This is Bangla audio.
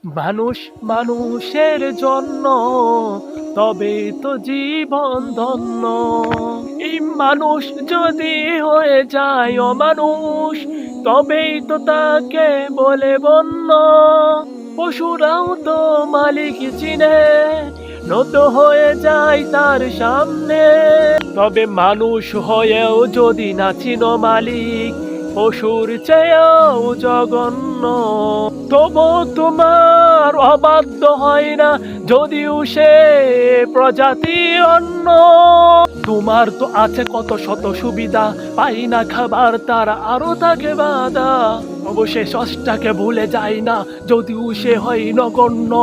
মানুষ মানুষের জন্য, তবে তো জীবন ধন্য। এই মানুষ যদি হয়ে যায় অমানুষ, তবেই তো তাকে বলে বন্য। পশুরাও তো মালিক চিনে, নত হয়ে যায় তার সামনে। তবে মানুষ হয়েও যদি না চিনো মালিক, পশুর চেয়েও জঘন্য। তবু তোমার অবাধ্য হয় না, যদিও সে প্রজাতি অন্য। তোমার তো আছে কত শত সুবিধা, পাই না খাবার তারা আরো থাকে বাধা। অবশ্যই ষষ্ঠাকে ভুলে যায় না, যদিও সে হয় নগণ্য।